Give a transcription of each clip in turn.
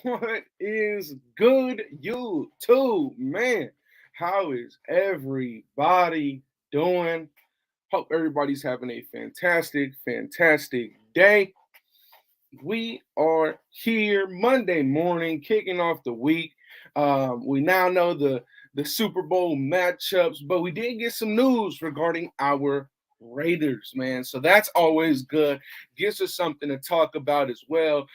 What is good, YouTube, man? How is everybody doing? Hope everybody's having a fantastic day. We are here Monday morning, kicking off the week. We now know the Super Bowl matchups, but we did get some news regarding our Raiders, man. So that's always good. Gives us something to talk about as well.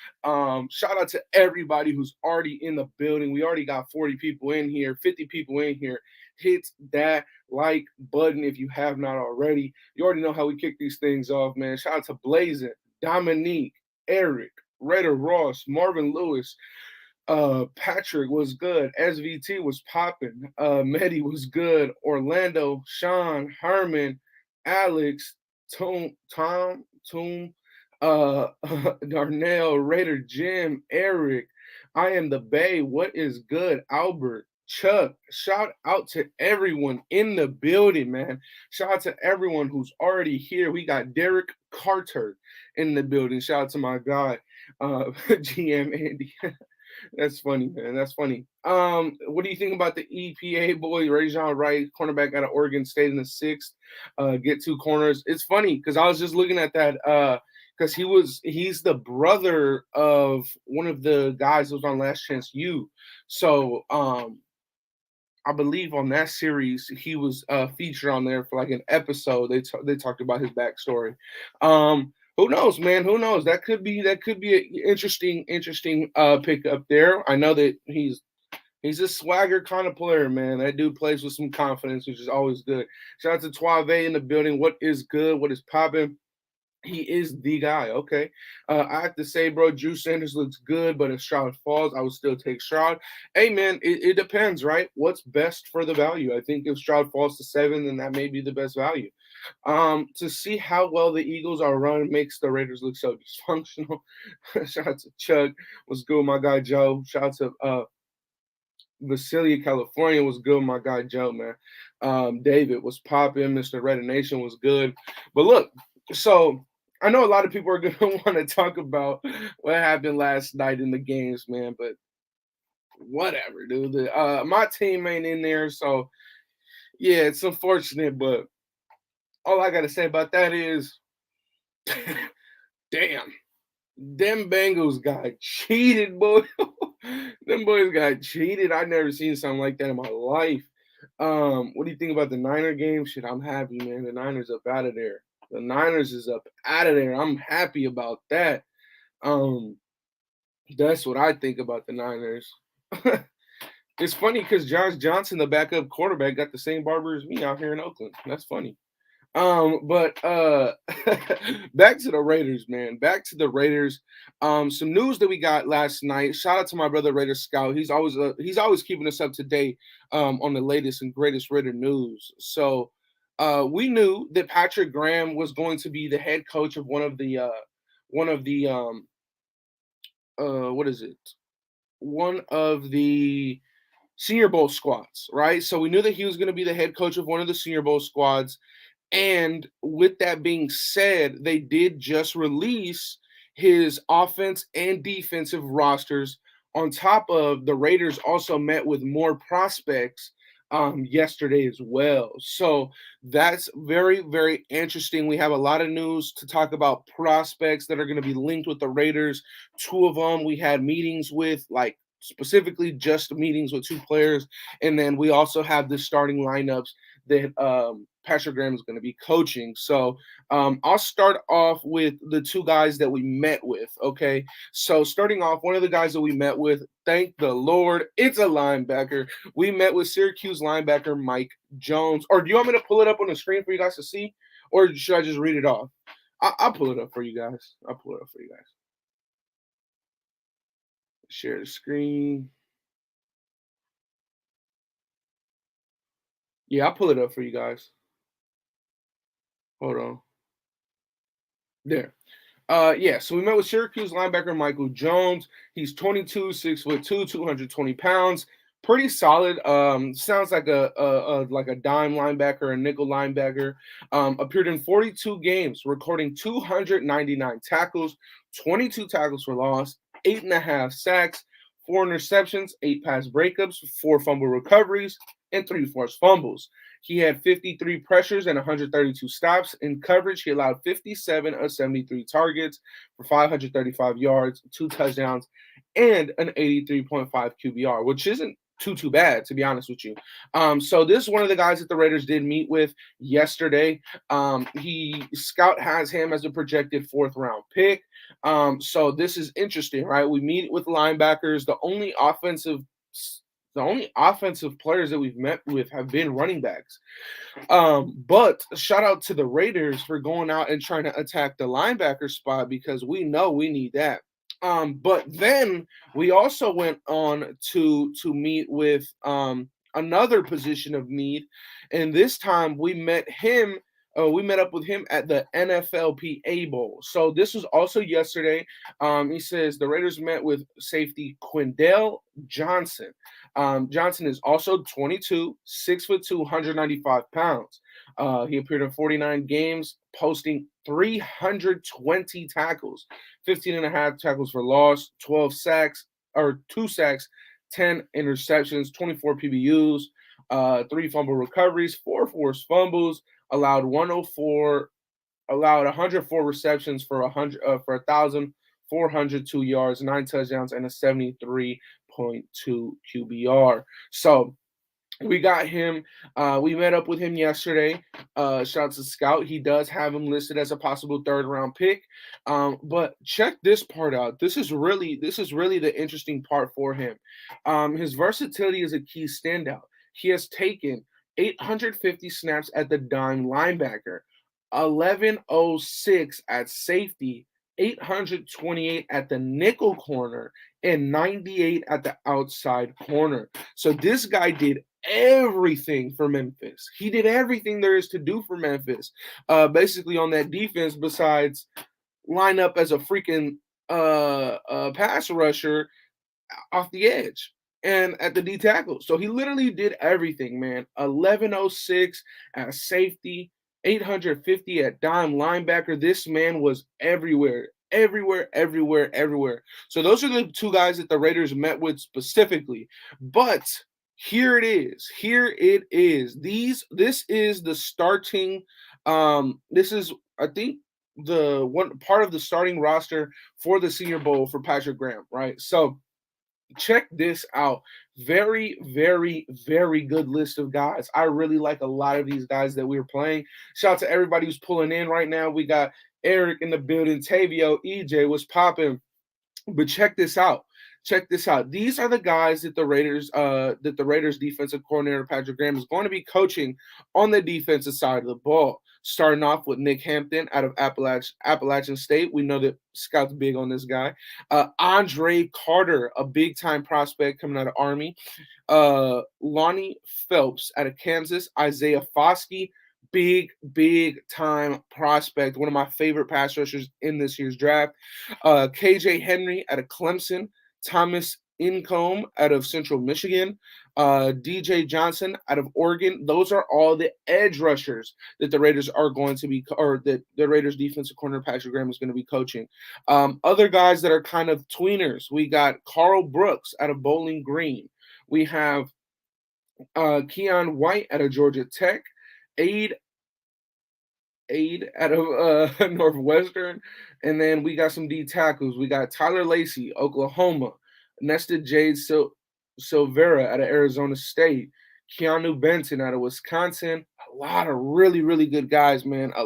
Shout out to everybody who's already in the building. We already got 40 people in here, 50 people in here. Hit that like button if you have not already. You already know how we kick these things off, man. Shout out to Blazin, Dominique, Eric, Raider Ross, Marvin Lewis, Patrick was good. SVT was popping. Medi was good. Orlando, Sean, Herman, Alex, Tom, Darnell, Raider Jim, Eric. I am the Bay. What is good? Albert, Chuck. Shout out to everyone in the building, man. Shout out to everyone who's already here. We got Derek Carter in the building. Shout out to my guy, GM Andy. That's funny, man. That's funny. What do you think about the EPA boy, Rajon Wright, cornerback out of Oregon State in the sixth? Get two corners. It's funny because I was just looking at that because he's the brother of one of the guys that was on Last Chance U. So I believe on that series he was featured on there for like an episode. They talked about his backstory. Who knows, man? Who knows? That could be an interesting pick up there. I know that he's a swagger kind of player, man. That dude plays with some confidence, which is always good. Shout out to Tuave in the building. What is good? What is popping? He is the guy. Okay. I have to say, bro, Drew Sanders looks good, but if Stroud falls, I would still take Stroud. Hey, man, it depends, right? What's best for the value? I think if Stroud falls to 7, then that may be the best value. To see how well the Eagles are run makes the Raiders look so dysfunctional. Shout out to Chuck. What's good, my guy Joe? Shout out to Vasilia, California was good, my guy Joe, man. David was popping. Mr. Raider Nation was good. But look, so I know a lot of people are going to want to talk about what happened last night in the games, man, but whatever, dude. My team ain't in there, so yeah, it's unfortunate, but all I got to say about that is, damn, them Bengals got cheated, boy. Them boys got cheated. I never seen something like that in my life. What do you think about the Niner game? Shit, I'm happy, man. The Niners up out of there. The Niners is up out of there. I'm happy about that. That's what I think about the Niners. It's funny because Josh Johnson, the backup quarterback, got the same barber as me out here in Oakland. That's funny. But back to the Raiders, man. Back to the Raiders. Some news that we got last night. Shout out to my brother Raider Scout. He's always keeping us up to date on the latest and greatest Raider news. So we knew that Patrick Graham was going to be the head coach of one of the what is it? One of the Senior Bowl squads, right? So we knew that he was going to be the head coach of one of the Senior Bowl squads. And with that being said, they did just release his offense and defensive rosters. On top of the Raiders also met with more prospects yesterday as well. So that's very, very interesting. We have a lot of news to talk about prospects that are going to be linked with the Raiders. Two of them we had meetings with, like specifically just meetings with two players. And then we also have the starting lineups that Patrick Graham is going to be coaching. So I'll start off with the two guys that we met with, okay? So starting off, one of the guys that we met with, thank the Lord, it's a linebacker. We met with Syracuse linebacker Mike Jones. Or do you want me to pull it up on the screen for you guys to see? Or should I just read it off? I'll pull it up for you guys. Share the screen. Yeah, I'll pull it up for you guys. Hold on. There. Yeah, so we met with Syracuse linebacker Michael Jones. He's 22, 6'2", 220 pounds. Pretty solid. Sounds like a dime linebacker, a nickel linebacker. Appeared in 42 games, recording 299 tackles, 22 tackles for loss, 8.5 sacks, 4 interceptions, 8 pass breakups, 4 fumble recoveries, and 3 forced fumbles. He had 53 pressures and 132 stops. In coverage, he allowed 57 of 73 targets for 535 yards, 2 touchdowns, and an 83.5 QBR, which isn't too bad, to be honest with you. So this is one of the guys that the Raiders did meet with yesterday. Scout has him as a projected 4th round pick. So this is interesting, right? We meet with linebackers. The only offensive players that we've met with have been running backs. But shout out to the Raiders for going out and trying to attack the linebacker spot, because we know we need that. But then we also went on to meet with another position of need, and this time we met up with him at the NFLPA Bowl. So this was also yesterday. He says the Raiders met with safety Quindell Johnson. Johnson is also 22, 6'2", 195 pounds. He appeared in 49 games, posting 320 tackles, 15 and a half tackles for loss, 2 sacks, 10 interceptions, 24 PBUs, 3 fumble recoveries, 4 forced fumbles, allowed 104 receptions for 1,402 yards, 9 touchdowns, and a 73.2 QBR. So we got him. We met up with him yesterday. Shout out to Scout. He does have him listed as a possible 3rd round pick. But check this part out. This is really the interesting part for him. His versatility is a key standout. He has taken 850 snaps at the dime linebacker, 1106 at safety, 828 at the nickel corner, and 98 at the outside corner. So this guy did everything for Memphis. He did everything there is to do for Memphis, basically on that defense, besides line up as a freaking pass rusher off the edge and at the D tackle. So he literally did everything, man. 1106 at safety, 850 at dime linebacker. This man was everywhere. So those are the 2 guys that the Raiders met with specifically. But here it is. This is the starting. This is, I think, the one part of the starting roster for the Senior Bowl for Patrick Graham, right? So check this out. Very good list of guys. I really like a lot of these guys that we're playing. Shout out to everybody who's pulling in right now. We got Eric in the building, Tavio, EJ, what's popping? But check this out. These are the guys that the Raiders defensive coordinator Patrick Graham is going to be coaching on the defensive side of the ball. Starting off with Nick Hampton out of Appalachian State. We know that Scout's big on this guy. Andre Carter, a big-time prospect coming out of Army. Lonnie Phelps out of Kansas. Isaiah Foskey, big-time prospect. One of my favorite pass rushers in this year's draft. KJ Henry out of Clemson. Thomas Incombe out of Central Michigan, DJ Johnson out of Oregon. Those are all the edge rushers that the Raiders are going to be, or that the Raiders defensive corner Patrick Graham is going to be coaching. Other guys that are kind of tweeners. We got Carl Brooks out of Bowling Green. We have Keon White out of Georgia Tech. Aid out of Northwestern. And then we got some D tackles. We got Tyler Lacey, Oklahoma. Nesta Jade Silvera out of Arizona State. Keanu Benton out of Wisconsin. A lot of really good guys, man. A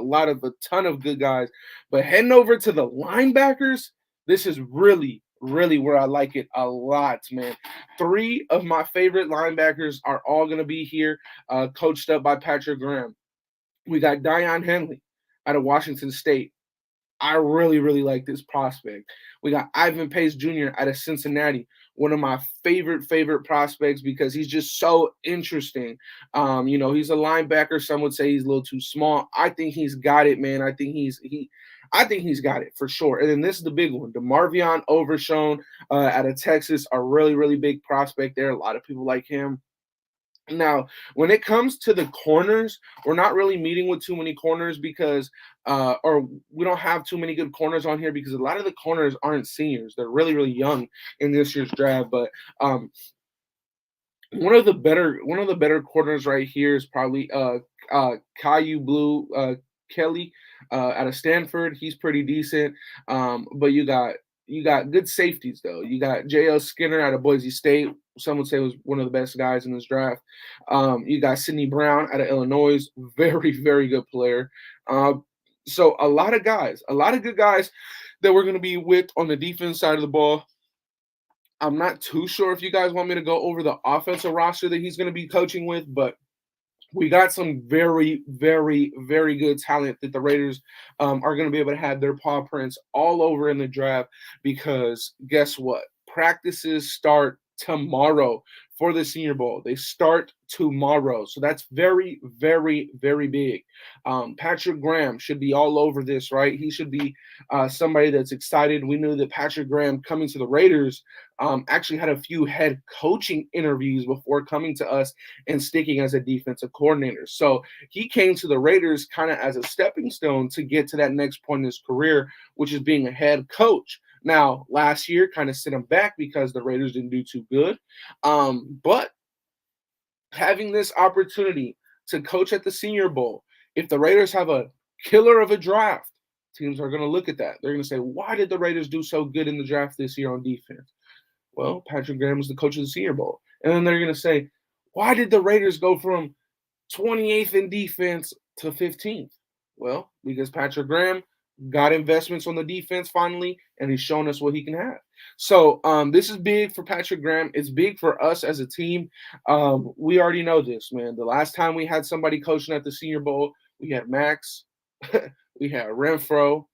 ton of good guys. But heading over to the linebackers, this is really where I like it a lot, man. 3 of my favorite linebackers are all going to be here, coached up by Patrick Graham. We got Dion Henley out of Washington State. I really like this prospect. We got Ivan Pace Jr. out of Cincinnati, one of my favorite prospects because he's just so interesting. He's a linebacker. Some would say he's a little too small. I think he's got it, man. I think he's got it for sure. And then this is the big one, DeMarvion Overshown out of Texas, a really big prospect there. A lot of people like him. Now, when it comes to the corners, we're not really meeting with too many corners because, or we don't have too many good corners on here because a lot of the corners aren't seniors. They're really, really young in this year's draft. But one of the better corners right here is probably Caillou Blue Kelly out of Stanford. He's pretty decent. But you got good safeties though. You got J.L. Skinner out of Boise State. Some would say was one of the best guys in this draft. You got Sidney Brown out of Illinois, very very good player. So a lot of guys, a lot of good guys that we're going to be with on the defense side of the ball. I'm not too sure if you guys want me to go over the offensive roster that he's going to be coaching with, but we got some very, very, very good talent that the Raiders are going to be able to have their paw prints all over in the draft because guess what? Practices start tomorrow for the Senior Bowl. They start tomorrow. So that's very, very, very big. Patrick Graham should be all over this, right? He should be somebody that's excited. We knew that Patrick Graham coming to the Raiders actually had a few head coaching interviews before coming to us and sticking as a defensive coordinator. So he came to the Raiders kind of as a stepping stone to get to that next point in his career, which is being a head coach. Now, last year kind of set him back because the Raiders didn't do too good. But having this opportunity to coach at the Senior Bowl, if the Raiders have a killer of a draft, teams are going to look at that. They're going to say, why did the Raiders do so good in the draft this year on defense? Well, Patrick Graham was the coach of the Senior Bowl. And then they're going to say, why did the Raiders go from 28th in defense to 15th? Well, because Patrick Graham got investments on the defense finally, and he's shown us what he can have. So this is big for Patrick Graham. It's big for us as a team. We already know this, man. The last time we had somebody coaching at the Senior Bowl, we had Max, we had Renfro,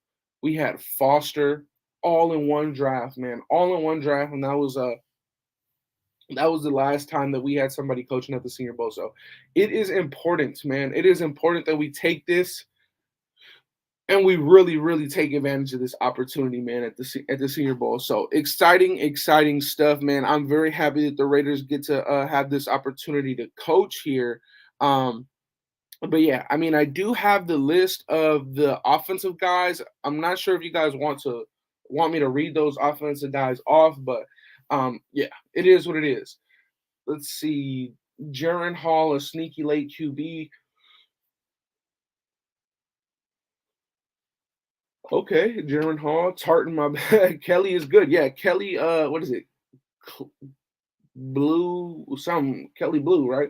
we had Foster, all in one draft, man. All in one draft, and that was the last time that we had somebody coaching at the Senior Bowl. So it is important, man. It is important that we take this and we really, really take advantage of this opportunity, man, at the Senior Bowl. So exciting stuff, man. I'm very happy that the Raiders get to have this opportunity to coach here. But yeah, I mean, I do have the list of the offensive guys. I'm not sure if you guys want me to read those offensive guys off, but yeah, it is what it is. Let's see. Jaron Hall, a sneaky late QB. Okay, Jaron Hall, Tartan, my bad. Kelly is good. Yeah, Kelly, what is it? Blue, some Kelly Blue, right?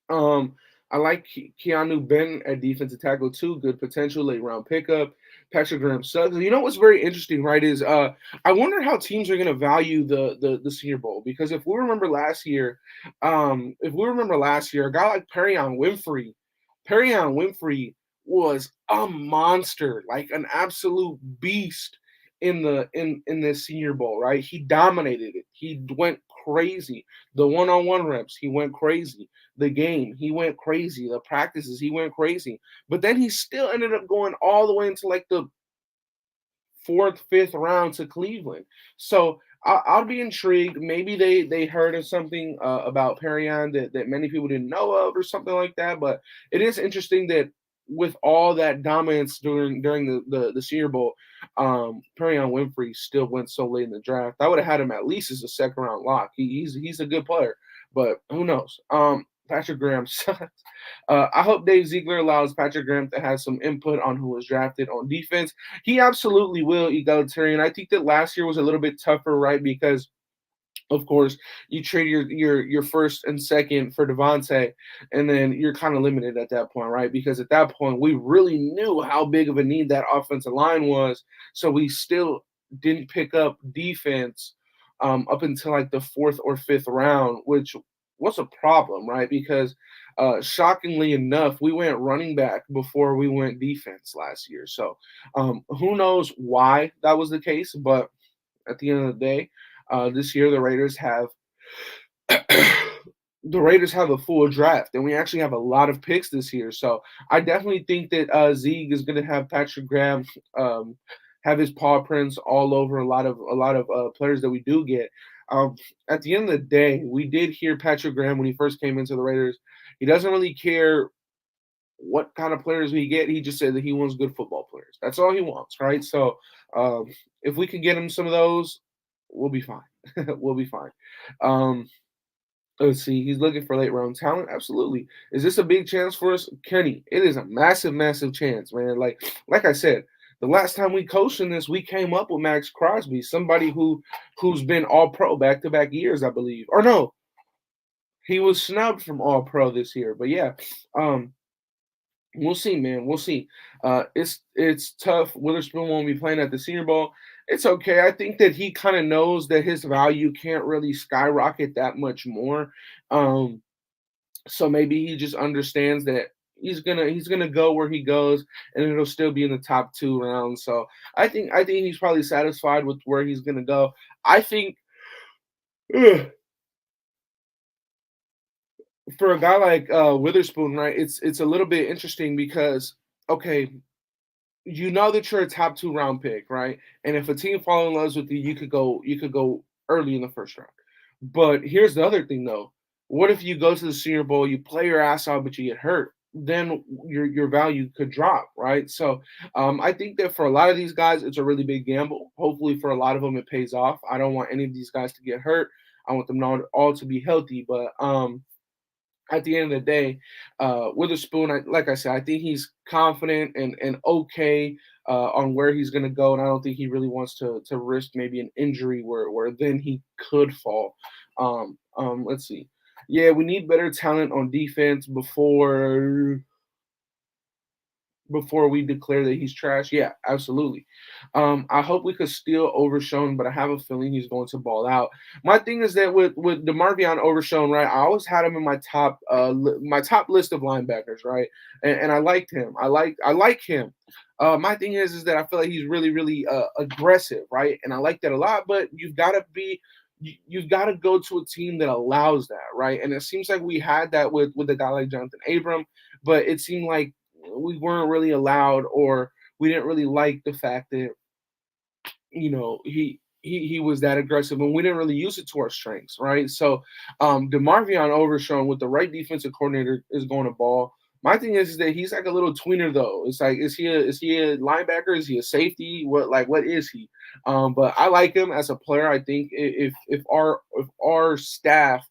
Um, I like Keanu Ben at defensive tackle too. Good potential, late round pickup. Patrick Graham Suggs. You know what's very interesting, right? Is I wonder how teams are going to value the Senior Bowl because if we remember last year, a guy like Perrion Winfrey was a monster, like an absolute beast in this Senior Bowl, right? He dominated it. He went crazy. The one-on-one reps, he went crazy. The game, he went crazy. The practices, he went crazy. But then he still ended up going all the way into like the fourth, fifth round to Cleveland. So I'll be intrigued. Maybe they heard of something about Perrion that many people didn't know of or something like that. But it is interesting that with all that dominance during the Senior Bowl, Perrion Winfrey still went so late in the draft. I would have had him at least as a second round lock. He's a good player, but who knows? Patrick Graham sucks. I hope Dave Ziegler allows Patrick Graham to have some input on who was drafted on defense. He absolutely will, egalitarian. I think that last year was a little bit tougher, right? Because of course, you trade your first and second for Devontae, and then you're kind of limited at that point, right? Because at that point, we really knew how big of a need that offensive line was, so we still didn't pick up defense up until like the fourth or fifth round, which was a problem, right? Because shockingly enough, we went running back before we went defense last year. So who knows why that was the case, but at the end of the day, this year the Raiders have a full draft, and we actually have a lot of picks this year. So I definitely think that Zeke is going to have Patrick Graham have his paw prints all over a lot of players that we do get. Um, at the end of the day, we did hear Patrick Graham when he first came into the Raiders. He doesn't really care what kind of players we get. He just said that he wants good football players. That's all he wants, right? So um, if we can get him some of those, we'll be fine. We'll be fine. Um, let's see. He's looking for late round talent. Absolutely. Is this a big chance for us, Kenny? It is a massive, massive chance, man. Like I said, the last time we coached in this, we came up with Max Crosby, somebody who's been All Pro back to back years, I believe. Or no, he was snubbed from All Pro this year. But yeah, um, we'll see, man. We'll see. It's tough. Witherspoon won't be playing at the Senior Bowl. It's okay. I think that he kind of knows that his value can't really skyrocket that much more. Um, so maybe he just understands that he's gonna go where he goes, and it'll still be in the top 2 rounds. So I think he's probably satisfied with where he's gonna go. I think ugh, for a guy like Witherspoon, right? It's a little bit interesting because okay, you know that you're a top 2 round pick, right? And if a team fall in love with you, you could go early in the first round. But here's the other thing though. What if you go to the Senior Bowl, you play your ass off, but you get hurt? Then your value could drop, right? So I think that for a lot of these guys, it's a really big gamble. Hopefully, for a lot of them, it pays off. I don't want any of these guys to get hurt. I want them all to be healthy. But at the end of the day, Witherspoon, like I said, I think he's confident and okay on where he's going to go, and I don't think he really wants to risk maybe an injury where then he could fall. Let's see. Yeah, we need better talent on defense before we declare that he's trash. Yeah, absolutely. I hope we could steal Overshown, but I have a feeling he's going to ball out. My thing is that with DeMarvion Overshown, right? I always had him in my top list of linebackers, right? And I liked him. I like him. My thing is that I feel like he's really really aggressive, right? And I like that a lot. But you've got to go to a team that allows that, right? And it seems like we had that with a guy like Jonathan Abram, but it seemed like we weren't really allowed, or we didn't really like the fact that he was that aggressive, and we didn't really use it to our strengths, right? So DeMarvion Overshown with the right defensive coordinator is going to ball. My thing is that he's like a little tweener though. It's like is he a linebacker? Is he a safety? What is he? But I like him as a player. I think if our staff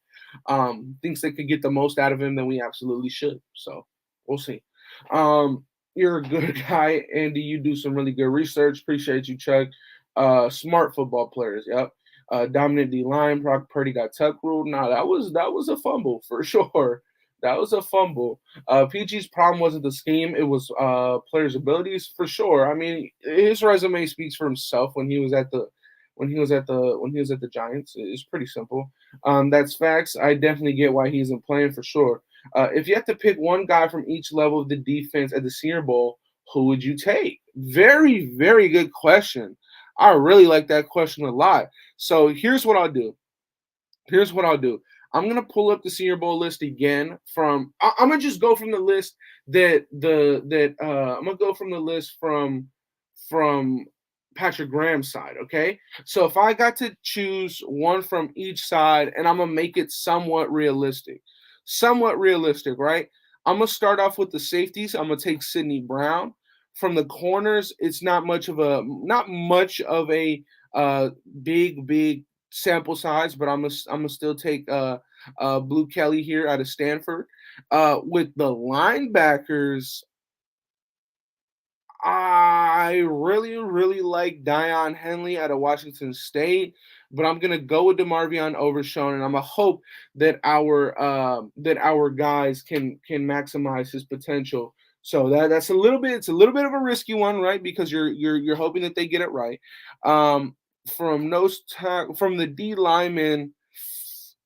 thinks they could get the most out of him, then we absolutely should. So we'll see. You're a good guy, Andy. You do some really good research. Appreciate you, Chuck. Smart football players. Yep. Dominant D line. Brock Purdy got tuck ruled. Nah, that was a fumble for sure. That was a fumble. PG's problem wasn't the scheme; it was players' abilities for sure. I mean, his resume speaks for himself. When he was at the Giants, it's pretty simple. That's facts. I definitely get why he isn't playing for sure. If you had to pick one guy from each level of the defense at the Senior Bowl, who would you take? Very, very good question. I really like that question a lot. So here's what I'll do. Here's what I'll do. I'm gonna pull up the Senior Bowl list again. I'm gonna just go from the list I'm gonna go from the list from Patrick Graham's side. Okay, so if I got to choose one from each side, and I'm gonna make it somewhat realistic, right? I'm gonna start off with the safeties. I'm gonna take Sidney Brown. From the corners, it's not much of a uh, big sample size, but I'm gonna still take Blue Kelly here out of Stanford. With the linebackers, I really, really like Dion Henley out of Washington State, but I'm gonna go with DeMarvion Overshown, and I'm gonna hope that our guys can maximize his potential. So that's it's a little bit of a risky one, right? Because you're hoping that they get it right. Um, from the D lineman,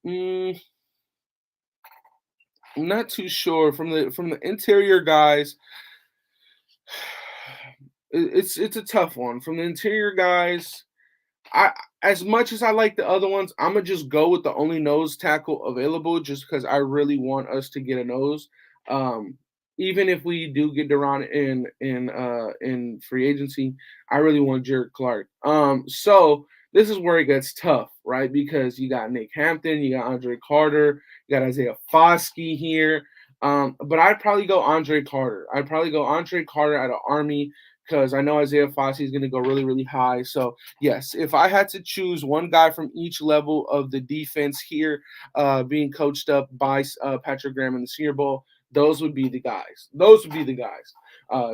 mm, I'm not too sure. From the interior guys, it's a tough one. From the interior guys, I as much as I like the other ones, I'm gonna just go with the only nose tackle available, just because I really want us to get a nose. Um, Even if we do get Duran in free agency, I really want Jared Clark. So this is where it gets tough, right? Because you got Nick Hampton, you got Andre Carter, you got Isaiah Foskey here. But I'd probably go Andre Carter. I'd probably go Andre Carter out of Army because I know Isaiah Foskey is going to go really, really high. So, yes, if I had to choose one guy from each level of the defense here being coached up by Patrick Graham in the Senior Bowl, those would be the guys. Those would be the guys.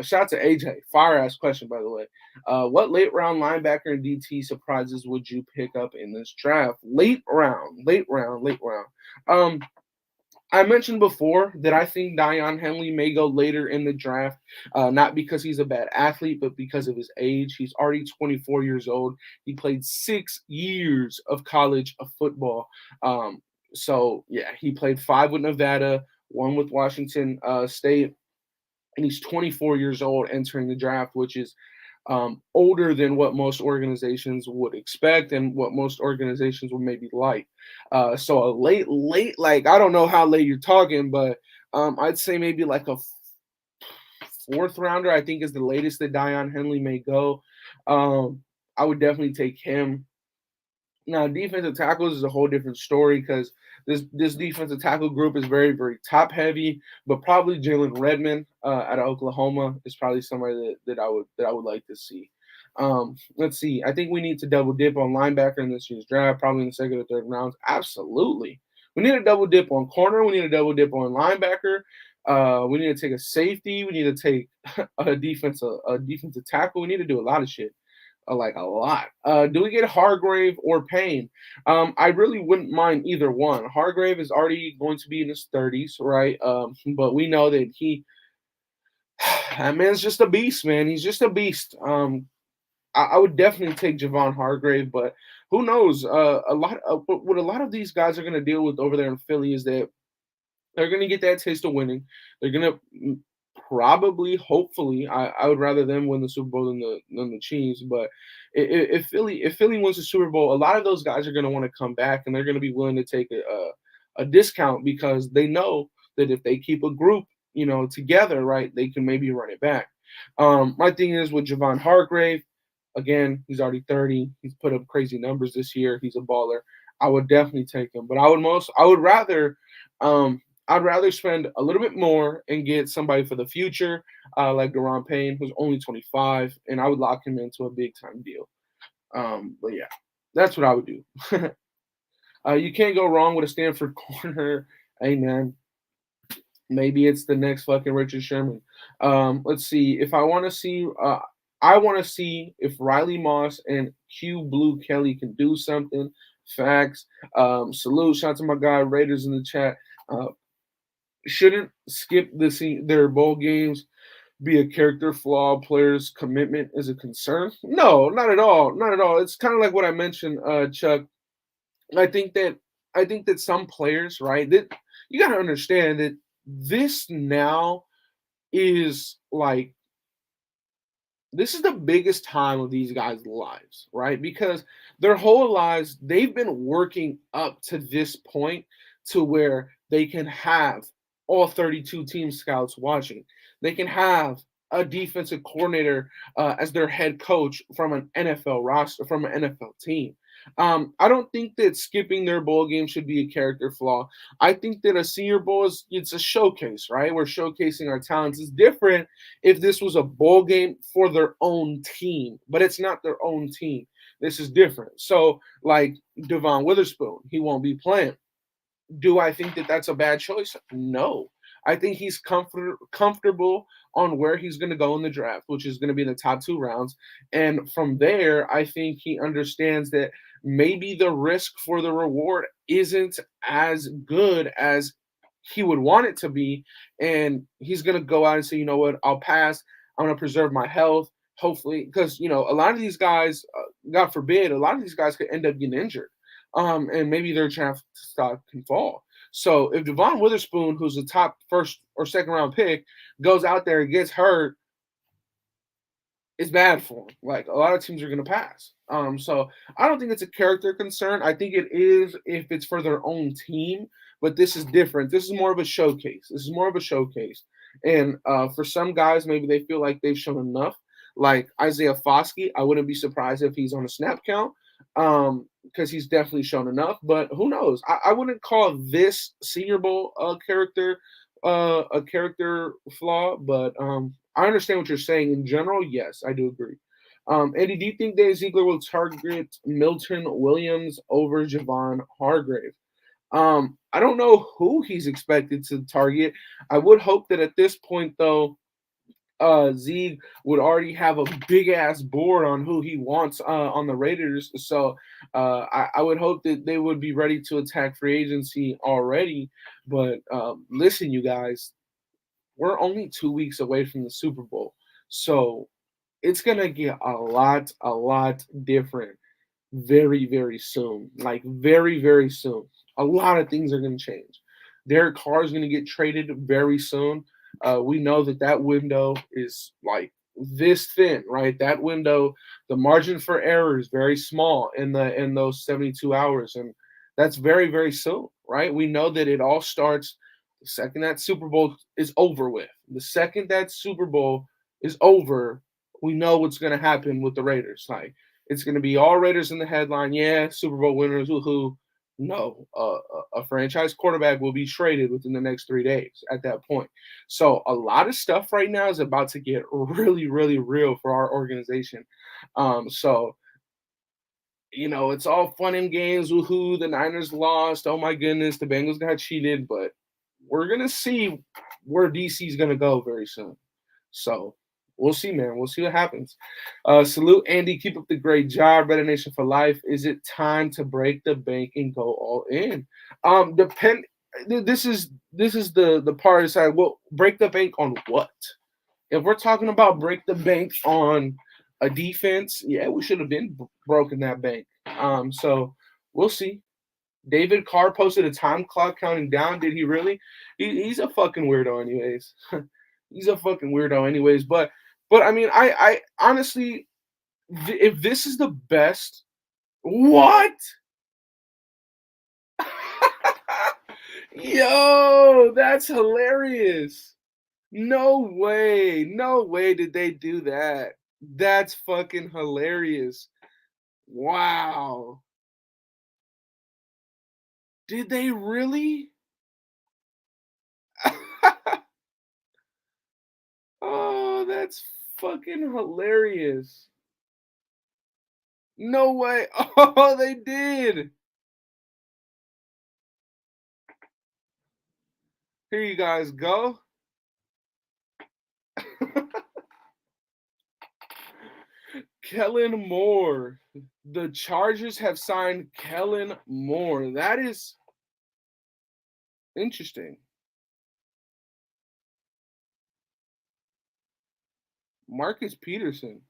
Shout out to AJ. Fire ass question, by the way. What late round linebacker and DT surprises would you pick up in this draft? Late round. I mentioned before that I think Deion Henley may go later in the draft, not because he's a bad athlete, but because of his age. He's already 24 years old. He played 6 years of college football. So, yeah, he played 5 with Nevada, 1 with Washington State, and he's 24 years old entering the draft, which is older than what most organizations would expect and what most organizations would maybe like. So a late, like I don't know how late you're talking, but I'd say maybe like a 4th rounder. I think is the latest that Deion Henley may go. I would definitely take him. Now, defensive tackles is a whole different story because this defensive tackle group is very, very top heavy. But probably Jalen Redmond out of Oklahoma is probably somebody that I would like to see. Let's see. I think we need to double dip on linebacker in this year's draft, probably in the 2nd or 3rd rounds. Absolutely, we need a double dip on corner. We need a double dip on linebacker. We need to take a safety. We need to take a defensive tackle. We need to do a lot of shit. Like a lot. Do we get Hargrave or Payne? I really wouldn't mind either one. Hargrave is already going to be in his 30s, right? But we know that that man's just a beast, man. He's just a beast. I would definitely take Javon Hargrave, but who knows? What a lot of these guys are going to deal with over there in Philly is that they're going to get that taste of winning. They're going to probably, hopefully, I would rather them win the Super Bowl than the Chiefs. But if Philly wins the Super Bowl, a lot of those guys are going to want to come back, and they're going to be willing to take a discount because they know that if they keep a group, together, right, they can maybe run it back. My thing is with Javon Hargrave, again, he's already 30. He's put up crazy numbers this year. He's a baller. I would definitely take him, but I'd rather spend a little bit more and get somebody for the future, like Daron Payne, who's only 25, and I would lock him into a big time deal. But yeah, that's what I would do. You can't go wrong with a Stanford corner. Hey man, maybe it's the next fucking Richard Sherman. Let's see. If I want to see, I want to see if Riley Moss and Q Blue Kelly can do something. Facts. Salute. Shout out to my guy Raiders in the chat. Shouldn't skip their bowl games be a character flaw? Players' commitment is a concern? No, not at all. Not at all. It's kind of like what I mentioned, Chuck. I think that some players, right? That you got to understand that this now is like this is the biggest time of these guys' lives, right? Because their whole lives they've been working up to this point to where they can have all 32 team scouts watching. They can have a defensive coordinator as their head coach from an NFL roster, from an NFL team. I don't think that skipping their bowl game should be a character flaw. I think that a Senior Bowl it's a showcase, right? We're showcasing our talents. It's different if this was a bowl game for their own team, but it's not their own team. This is different. So, like Devon Witherspoon, he won't be playing. Do I think that that's a bad choice? No. I think he's comfortable on where he's going to go in the draft, which is going to be in the top 2 rounds. And from there, I think he understands that maybe the risk for the reward isn't as good as he would want it to be. And he's going to go out and say, you know what, I'll pass. I'm going to preserve my health. Hopefully, because, a lot of these guys, God forbid, a lot of these guys could end up getting injured. And maybe their draft stock can fall. So if Devon Witherspoon, who's a top 1st or 2nd round pick, goes out there and gets hurt, it's bad for him. Like a lot of teams are going to pass. So I don't think it's a character concern. I think it is if it's for their own team, but this is different. This is more of a showcase. And for some guys, maybe they feel like they've shown enough. Like Isaiah Foskey, I wouldn't be surprised if he's on a snap count. Because he's definitely shown enough. But who knows? I wouldn't call this Senior Bowl a character flaw, but I understand what you're saying. In general, yes, I do agree. Andy, do you think Dave Ziegler will target Milton Williams over Javon Hargrave? I don't know who he's expected to target. I would hope that at this point, though, Zeeg would already have a big ass board on who he wants on the Raiders. So I would hope that they would be ready to attack free agency already. But listen, you guys, we're only 2 weeks away from the Super Bowl. So it's gonna get a lot different very, very soon. Like very, very soon. A lot of things are gonna change. Derek Carr is gonna get traded very soon. We know that that window is like this thin, right? That window, the margin for error is very small in those 72 hours, and that's very, very soon, right? We know that it all starts the second that Super Bowl is over with. The second that Super Bowl is over, we know what's going to happen with the Raiders. Like it's going to be all Raiders in the headline. Yeah, Super Bowl winners, woohoo. No, a franchise quarterback will be traded within the next 3 days at that point. So a lot of stuff right now is about to get really, really real for our organization. So it's all fun and games. Woohoo! The Niners lost. Oh my goodness, the Bengals got cheated. But we're gonna see where DC is gonna go very soon. So we'll see, man. We'll see what happens. Salute, Andy. Keep up the great job. Raider Nation for life. Is it time to break the bank and go all in? Depend. This is the part side. Well, break the bank on what? If we're talking about break the bank on a defense, yeah, we should have been broken that bank. So we'll see. David Carr posted a time clock counting down. Did he really? He's a fucking weirdo, anyways. He's a fucking weirdo, anyways. But I mean, I honestly, if this is the best, what? Yo, that's hilarious. No way did they do that. That's fucking hilarious. Wow. Did they really? Oh, that's fucking hilarious. No way. Oh, they did. Here you guys go. Kellen Moore. The Chargers have signed Kellen Moore. That is interesting. Marcus Peterson.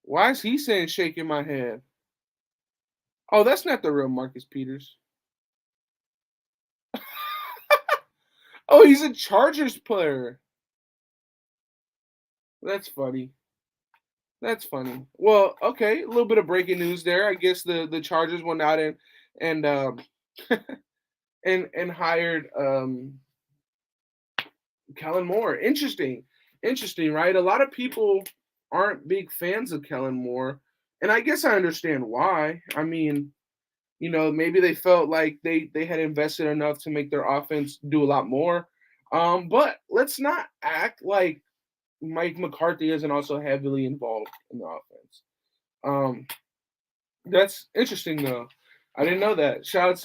Why is he saying shaking my head? Oh, that's not the real Marcus Peters. Oh, he's a Chargers player. That's funny. That's funny. Well, okay, a little bit of breaking news there. I guess the Chargers went out and and hired Kellen Moore. Interesting, right? A lot of people aren't big fans of Kellen Moore, and I guess I understand why. I mean, maybe they felt like they had invested enough to make their offense do a lot more. But let's not act like Mike McCarthy isn't also heavily involved in the offense. That's interesting though. I didn't know that. Shout out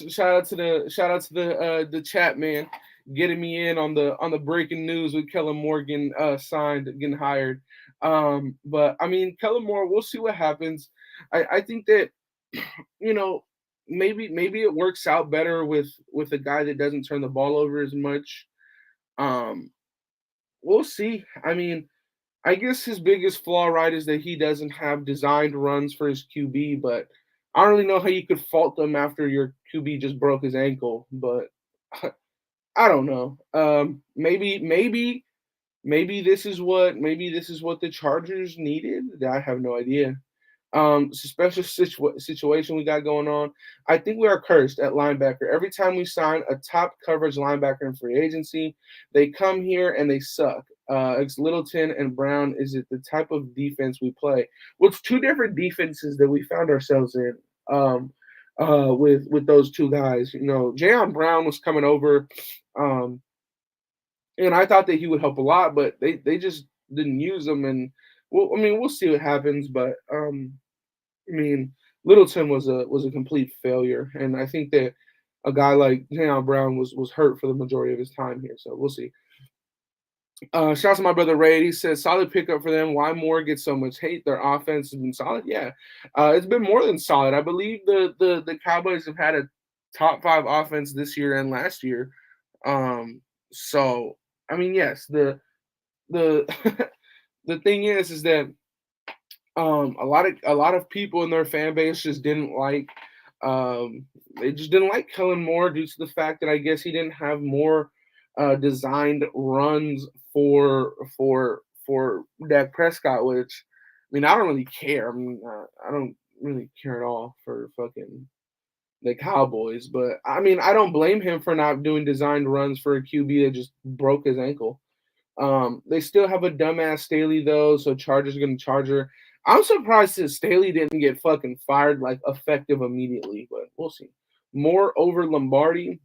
to the chat, man, getting me in on the breaking news with Kellen Morgan signed, getting hired. But I mean, Kellen Moore, we'll see what happens. I think that you know maybe it works out better with a guy that doesn't turn the ball over as much. Um, we'll see. I mean, I guess his biggest flaw, right, is that he doesn't have designed runs for his QB, but I don't really know how you could fault them after your QB just broke his ankle, but I don't know. Maybe this is what the Chargers needed. I have no idea. It's a special situation we got going on. I think we are cursed at linebacker. Every time we sign a top coverage linebacker in free agency, they come here and they suck. It's Littleton and Brown. Is it the type of defense we play? Well, it's two different defenses that we found ourselves in. With those two guys, Jayon Brown was coming over, and I thought that he would help a lot, but they just didn't use him. And well, I mean, we'll see what happens. But I mean, Littleton was a complete failure, and I think that a guy like Jayon Brown was hurt for the majority of his time here. So we'll see. Shout out to my brother Ray. He says solid pickup for them. Why Moore gets so much hate? Their offense has been solid. Yeah, it's been more than solid. I believe the Cowboys have had a top 5 offense this year and last year. So I mean, yes, the the thing is that a lot of people in their fan base just didn't like they just didn't like Kellen Moore due to the fact that I guess he didn't have more designed runs for Dak Prescott, which I mean I don't really care. I mean I don't really care at all for fucking the Cowboys, but I mean I don't blame him for not doing designed runs for a QB that just broke his ankle. They still have a dumbass Staley though, so Chargers are gonna charge her. I'm surprised that Staley didn't get fucking fired like effective immediately, but we'll see. More over Lombardi.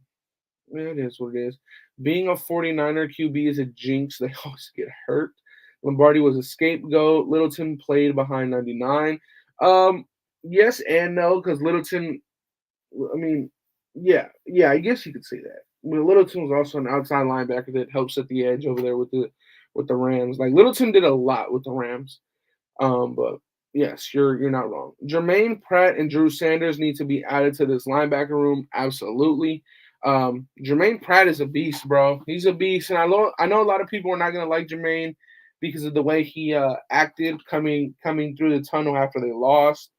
It is what it is. Being a 49er QB is a jinx. They always get hurt. Lombardi was a scapegoat. Littleton played behind 99. Yes and no, because Littleton, I mean, yeah, I guess you could say that. I mean, Littleton was also an outside linebacker that helps at the edge over there with the Rams. Like Littleton did a lot with the Rams. But yes, you're not wrong. Jermaine Pratt and Drew Sanders need to be added to this linebacker room. Absolutely. Jermaine Pratt is a beast, bro. He's a beast, and I know a lot of people are not gonna like Jermaine because of the way he acted coming through the tunnel after they lost.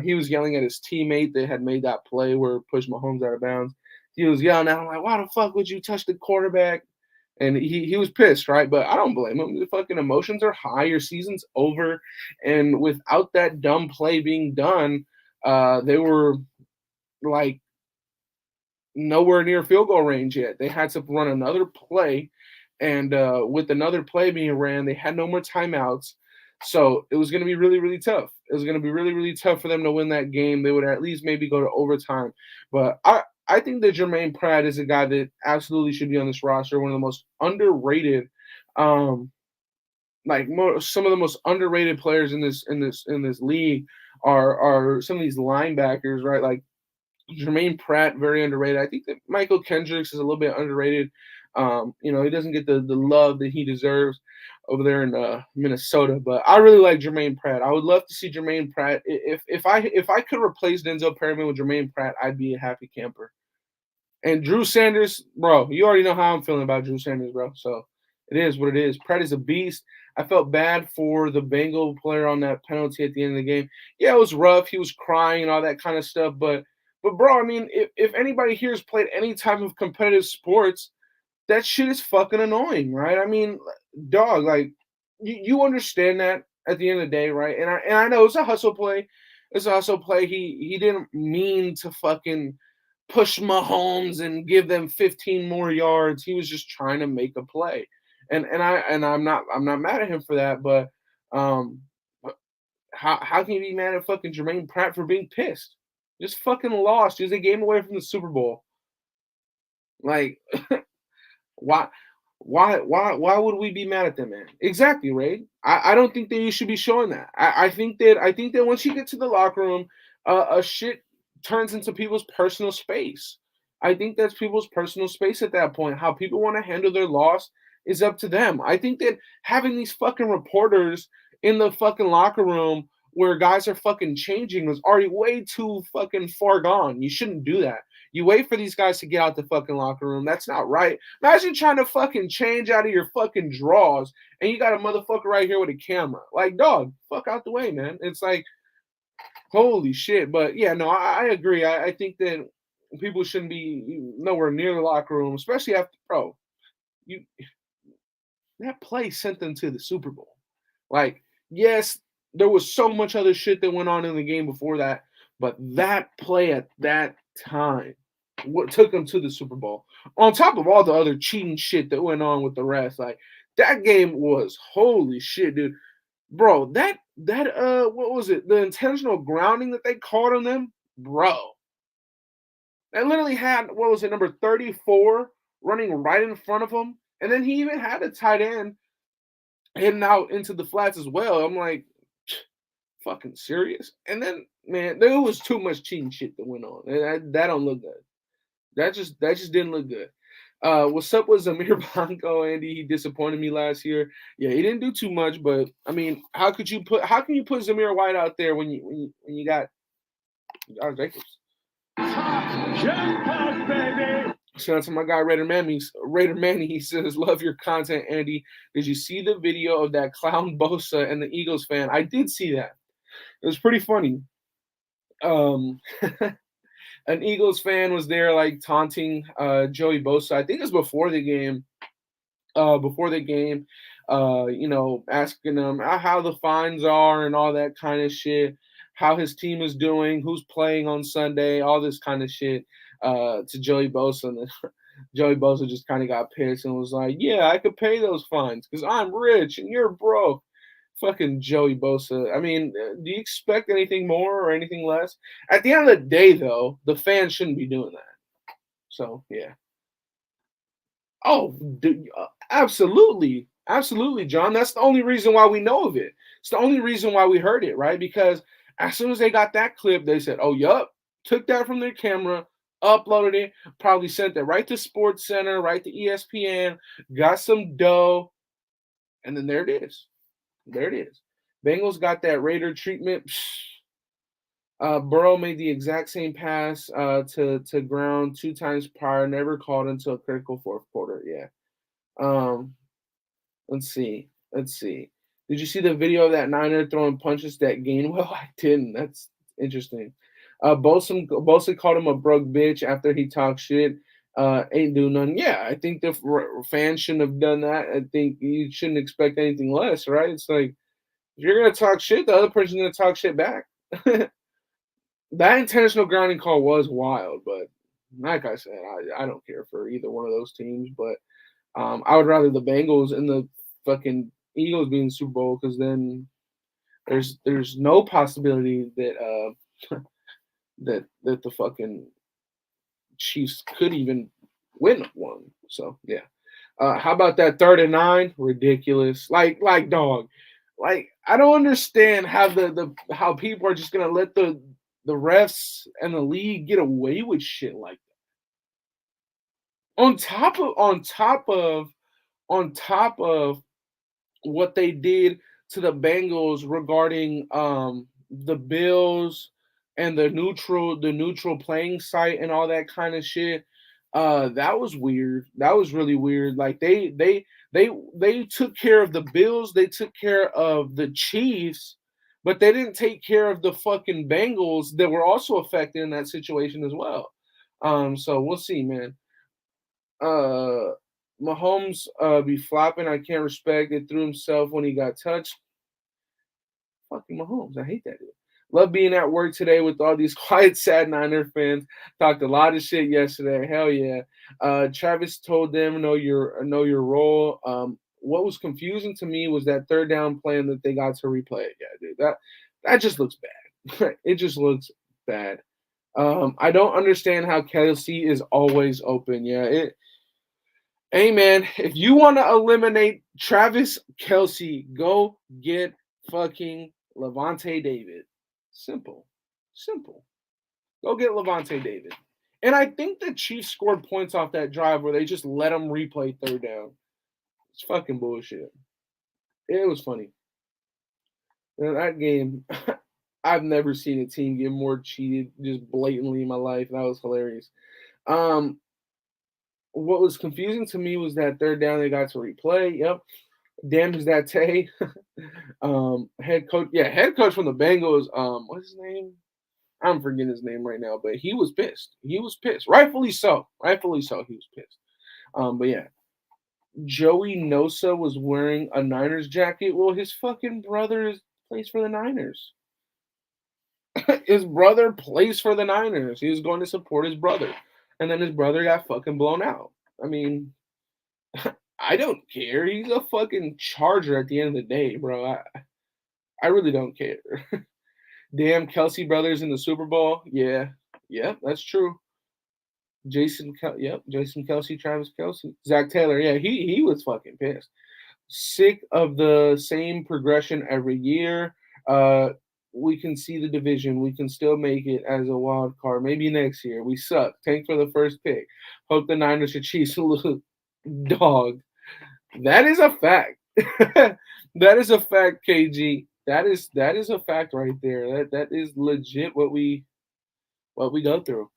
He was yelling at his teammate that had made that play where it pushed Mahomes out of bounds. He was yelling at him like, "Why the fuck would you touch the quarterback?" And he was pissed, right? But I don't blame him. The fucking emotions are high. Your season's over, and without that dumb play being done, they were like nowhere near field goal range yet. They had to run another play, and with another play being ran, they had no more timeouts. So it was going to be really, really tough. It was going to be really, really tough for them to win that game. They would at least maybe go to overtime. But I think that Jermaine Pratt is a guy that absolutely should be on this roster. One of the most underrated, some of the most underrated players in this league are some of these linebackers, right? Like Jermaine Pratt, very underrated. I think that Michael Kendricks is a little bit underrated. He doesn't get the love that he deserves over there in Minnesota. But I really like Jermaine Pratt. I would love to see Jermaine Pratt. If I could replace Denzel Perryman with Jermaine Pratt, I'd be a happy camper. And Drew Sanders, bro, you already know how I'm feeling about Drew Sanders, bro. So it is what it is. Pratt is a beast. I felt bad for the Bengal player on that penalty at the end of the game. Yeah, it was rough. He was crying and all that kind of stuff. But bro, I mean, if anybody here has played any type of competitive sports, that shit is fucking annoying, right? I mean, dog, like you understand that at the end of the day, right? And I know it's a hustle play. It's a hustle play. He didn't mean to fucking push Mahomes and give them 15 more yards. He was just trying to make a play. And I'm not mad at him for that, but how can you be mad at fucking Jermaine Pratt for being pissed? Just fucking lost. He was a game away from the Super Bowl. Like why would we be mad at them, man? Exactly, Ray. I don't think that you should be showing that. I think that once you get to the locker room, shit turns into people's personal space. I think that's people's personal space at that point. How people want to handle their loss is up to them. I think that having these fucking reporters in the fucking locker room where guys are fucking changing was already way too fucking far gone. You shouldn't do that. You wait for these guys to get out the fucking locker room. That's not right. Imagine trying to fucking change out of your fucking drawers and you got a motherfucker right here with a camera. Like, dog, fuck out the way, man. It's like, holy shit. But yeah, no, I agree. I think that people shouldn't be nowhere near the locker room, especially after, bro, that play sent them to the Super Bowl. Like, yes, there was so much other shit that went on in the game before that, but that play at that time what took them to the Super Bowl. On top of all the other cheating shit that went on with the rest, like That game was holy shit, dude. Bro, that what was it? The intentional grounding that they called on them, bro. They literally had what was it, number 34 running right in front of him, and then he even had a tight end heading out into the flats as well. I'm like, fucking serious? And then, man, there was too much cheating shit that went on. And that don't look good. That just didn't look good. What's up with Zamir Blanco, Andy? He disappointed me last year. Yeah, he didn't do too much, but I mean, how can you put Zamir White out there when you got Josh Jacobs? Baby. Shout out to my guy Raider Manny. He says, "Love your content, Andy. Did you see the video of that clown Bosa and the Eagles fan? I did see that. It was pretty funny. An Eagles fan was there like taunting Joey Bosa. I think it was before the game. Asking him how the fines are and all that kind of shit, how his team is doing, who's playing on Sunday, all this kind of shit to Joey Bosa. And then Joey Bosa just kind of got pissed and was like, "Yeah, I could pay those fines because I'm rich and you're broke." Fucking Joey Bosa. I mean, do you expect anything more or anything less? At the end of the day, though, the fans shouldn't be doing that. So, yeah. Oh, absolutely. Absolutely, John. That's the only reason why we know of it. It's the only reason why we heard it, right? Because as soon as they got that clip, they said, "Oh, yup," took that from their camera, uploaded it, probably sent that right to SportsCenter, right to ESPN, got some dough, and then there it is. There it is. Bengals got that Raider treatment. Burrow made the exact same pass to ground 2 times prior, never called until a critical fourth quarter. Yeah. Let's see. Did you see the video of that Niner throwing punches that Gainwell? I didn't. That's interesting. Bosa called him a broke bitch after he talked shit. Ain't do nothing. Yeah, I think the fans shouldn't have done that. I think you shouldn't expect anything less, right? It's like if you're gonna talk shit, the other person's gonna talk shit back. That intentional grounding call was wild, but like I said, I don't care for either one of those teams. But I would rather the Bengals and the fucking Eagles be in the Super Bowl because then there's no possibility that that the fucking Chiefs could even win one. So yeah. How about that 3rd and 9? Ridiculous. Like dog. Like I don't understand how how people are just gonna let the refs and the league get away with shit like that. On top of what they did to the Bengals regarding the Bills and the neutral playing site and all that kind of shit. That was weird. That was really weird. Like they took care of the Bills, they took care of the Chiefs, but they didn't take care of the fucking Bengals that were also affected in that situation as well. So we'll see, man. Mahomes be flopping. I can't respect it. Threw himself when he got touched. Fucking Mahomes. I hate that dude. Love being at work today with all these quiet, sad Niner fans. Talked a lot of shit yesterday. Hell yeah. Travis told them know your role. What was confusing to me was that 3rd down plan that they got to replay it. Yeah, dude. That just looks bad. It just looks bad. I don't understand how Kelsey is always open. Yeah, hey man, if you want to eliminate Travis Kelsey, go get fucking Levante David. Simple. Go get Levante David. And I think the Chiefs scored points off that drive where they just let them replay 3rd down. It's fucking bullshit. It was funny. In that game, I've never seen a team get more cheated just blatantly in my life. That was hilarious. What was confusing to me was that 3rd down they got to replay. Yep. Damn, is that Tay? Head coach from the Bengals. What's his name? I'm forgetting his name right now, but he was pissed. Rightfully so. He was pissed. But yeah. Joey Nosa was wearing a Niners jacket. Well, his fucking brother plays for the Niners. His brother plays for the Niners. He was going to support his brother. And then his brother got fucking blown out. I mean, I don't care. He's a fucking Charger at the end of the day, bro. I really don't care. Damn Kelsey brothers in the Super Bowl. Yeah. Yep, that's true. Jason Kelsey, Travis Kelsey, Zach Taylor. Yeah, he was fucking pissed. Sick of the same progression every year. Uh, we can see the division. We can still make it as a wild card. Maybe next year. We suck. Tank for the first pick. Hope the Niners or Chiefs lose. Dog. That is a fact. That is a fact, KG. That is a fact right there. That is legit what we go through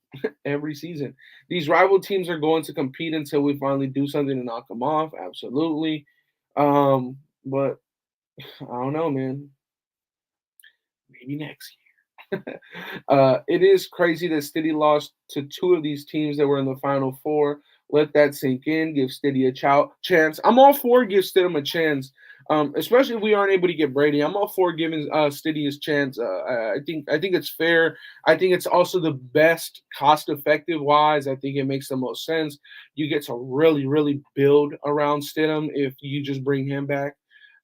every season. These rival teams are going to compete until we finally do something to knock them off. Absolutely. But I don't know, man. Maybe next year. It is crazy that Stiddy lost to two of these teams that were in the Final Four. Let that sink in. Give Stiddy a chance. I'm all for give Stidham a chance, especially if we aren't able to get Brady. I'm all for giving Stiddy his chance. I think it's fair. I think it's also the best cost effective wise. I think it makes the most sense. You get to really, really build around Stidham if you just bring him back.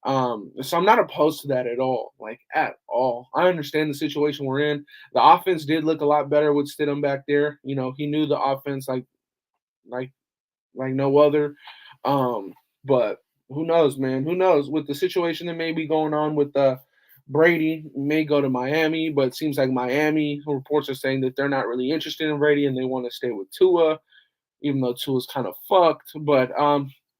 So I'm not opposed to that at all, like at all. I understand the situation we're in. The offense did look a lot better with Stidham back there. He knew the offense like like no other. But who knows, man? Who knows? With the situation that may be going on with Brady, may go to Miami, but it seems like Miami reports are saying that they're not really interested in Brady and they want to stay with Tua, even though Tua's kind of fucked. But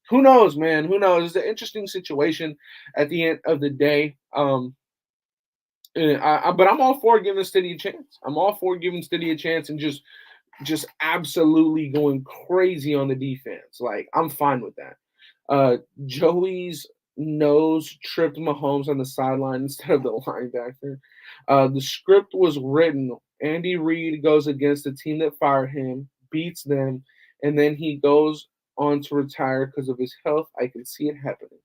who knows, man? Who knows? It's an interesting situation at the end of the day. But I'm all for giving Stiddy a chance. I'm all for giving Stiddy a chance and just absolutely going crazy on the defense. Like I'm fine with that. Joey's nose tripped Mahomes on the sideline instead of the linebacker. The script was written. Andy Reid goes against the team that fired him, beats them, and then he goes on to retire because of his health. I can see it happening.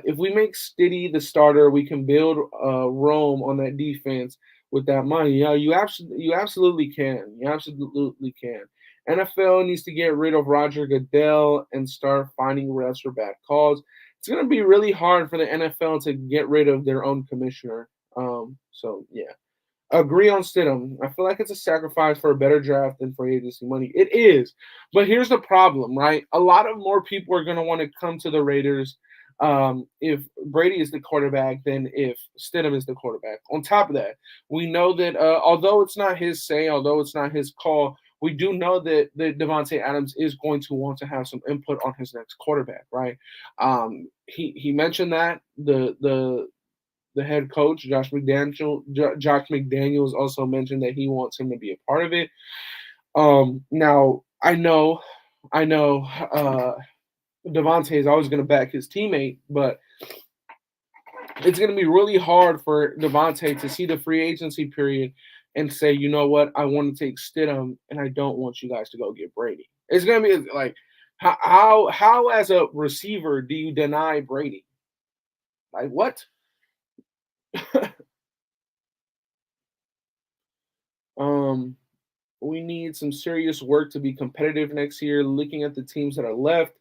If we make Stiddy the starter, we can build Rome on that defense with that money. Yeah, you absolutely can. You absolutely can. NFL needs to get rid of Roger Goodell and start finding refs for bad calls. It's going to be really hard for the NFL to get rid of their own commissioner. So yeah, agree on Stidham. I feel like it's a sacrifice for a better draft than for agency money. It is, but here's the problem, right? A lot of more people are going to want to come to the Raiders if Brady is the quarterback than if Stidham is the quarterback. On top of that, we know that although it's not his say, although it's not his call, we do know that Devontae Adams is going to want to have some input on his next quarterback, right? He mentioned that the head coach Josh McDaniels also mentioned that he wants him to be a part of it. Now I know Devontae is always going to back his teammate, but it's going to be really hard for Devontae to see the free agency period and say, you know what, I want to take Stidham and I don't want you guys to go get Brady. It's going to be like, how as a receiver do you deny Brady? Like what? um, we need some serious work to be competitive next year. Looking at the teams that are left,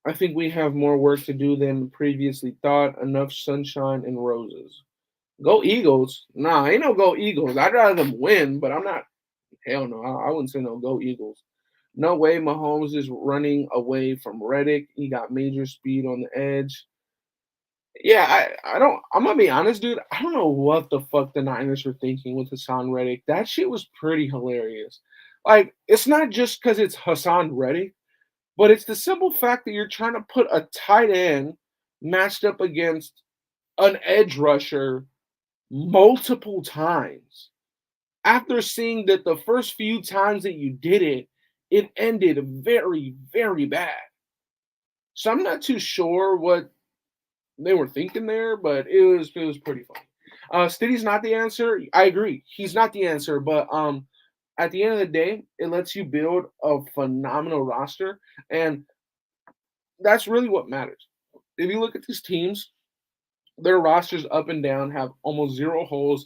I think we have more work to do than previously thought. Enough sunshine and roses. Go Eagles. Nah, ain't no go Eagles. I'd rather them win, but I'm not. Hell no. I wouldn't say no go Eagles. No way Mahomes is running away from Reddick. He got major speed on the edge. Yeah, I don't. I'm gonna be honest, dude. I don't know what the fuck the Niners were thinking with Hassan Reddick. That shit was pretty hilarious. Like, it's not just because it's Hassan Reddick, but it's the simple fact that you're trying to put a tight end matched up against an edge rusher multiple times. After seeing that the first few times that you did it, it ended very, very bad. So I'm not too sure what they were thinking there, but it was pretty funny. Stiddy's not the answer. I agree. He's not the answer, but at the end of the day, it lets you build a phenomenal roster, and that's really what matters. If you look at these teams, their rosters up and down have almost zero holes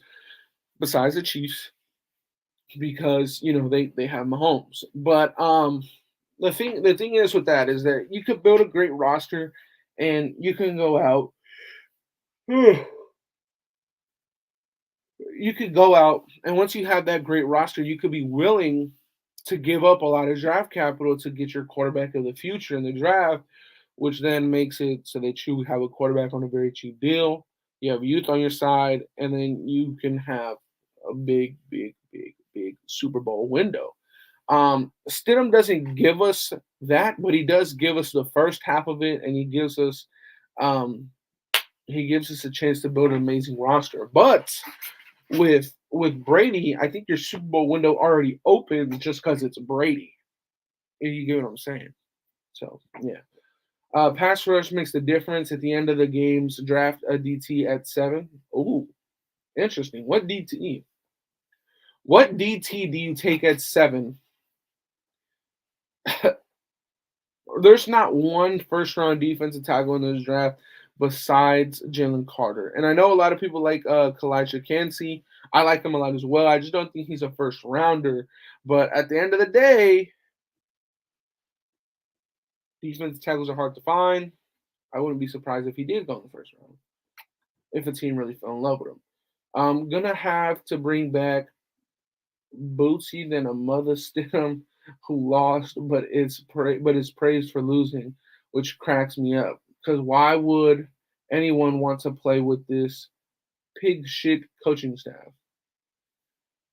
besides the Chiefs because they have Mahomes. But the thing is with that is that you could build a great roster, and you can go out. You could go out, and once you have that great roster, you could be willing to give up a lot of draft capital to get your quarterback of the future in the draft, which then makes it so that you have a quarterback on a very cheap deal. You have youth on your side, and then you can have a big, big, big, big Super Bowl window. Stidham doesn't give us that, but he does give us the first half of it, and um, he gives us a chance to build an amazing roster. But with Brady, I think your Super Bowl window already open just because it's Brady. You get what I'm saying? So yeah. Pass rush makes the difference at the end of the games. Draft a DT at 7. Ooh, interesting. What DT? What DT do you take at 7? There's not one first round defensive tackle in this draft besides Jalen Carter. And I know a lot of people like Kalijah Kancey. I like him a lot as well. I just don't think he's a first rounder. But at the end of the day, defensive tackles are hard to find. I wouldn't be surprised if he did go in the first round, if a team really fell in love with him. I'm gonna have to bring back Bootsy than a mother Stidham who lost, but is praised for losing, which cracks me up. Because why would anyone want to play with this pig shit coaching staff?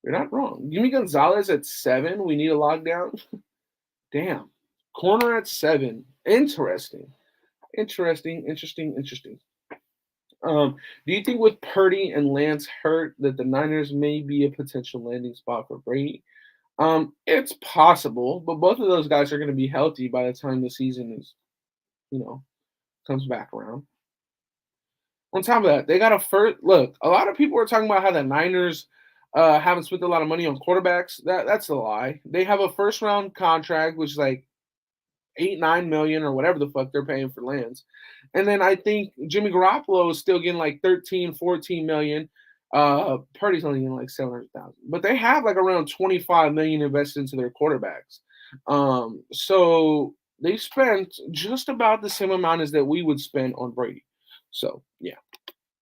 You're not wrong. Give me Gonzalez at 7. We need a lockdown. Damn. Corner at 7. Interesting. Interesting. Do you think with Purdy and Lance hurt that the Niners may be a potential landing spot for Brady? It's possible, but both of those guys are going to be healthy by the time the season is, comes back around. On top of that, they got a first look. A lot of people are talking about how the Niners haven't spent a lot of money on quarterbacks. That's a lie. They have a first round contract, which is like 8-9 million or whatever the fuck they're paying for Lance. And then I think Jimmy Garoppolo is still getting like 13-14 million. Purdy's only getting like 700,000. But they have like around 25 million invested into their quarterbacks. So they spent just about the same amount as that we would spend on Brady. So yeah.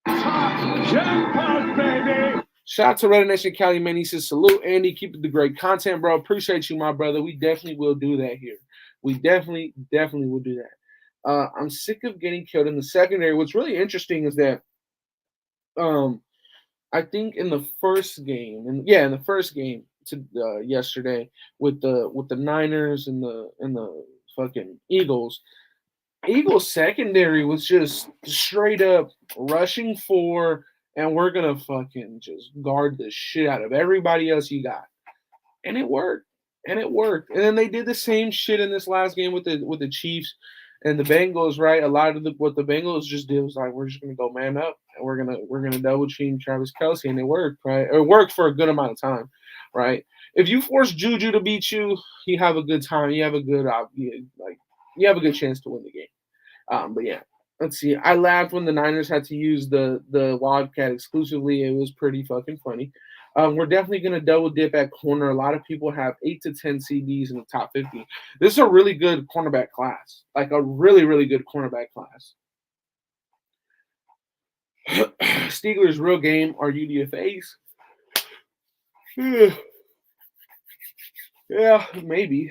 Jackpot, baby! Shout out to Red Nation Cali, man. He says, salute, Andy. Keep it the great content, bro. Appreciate you, my brother. We definitely will do that here. We definitely will do that. I'm sick of getting killed in the secondary. What's really interesting is that I think in the first game, to yesterday with the Niners and the fucking Eagles secondary was just straight up rushing for, and we're gonna fucking just guard the shit out of everybody else you got, and it worked. And then they did the same shit in this last game with the Chiefs and the Bengals, right? A lot of what the Bengals just did was like, we're just gonna go man up and we're gonna double team Travis Kelce, and it worked, right? It worked for a good amount of time, right? If you force Juju to beat you, you have a good time. You have a good you have a good chance to win the game. But yeah, let's see. I laughed when the Niners had to use the Wildcat exclusively. It was pretty fucking funny. We're definitely going to double dip at corner. A lot of people have 8 to 10 CDs in the top 50. This is a really good cornerback class, like a really, really good cornerback class. Stiegler's real game are UDFAs. Yeah, maybe.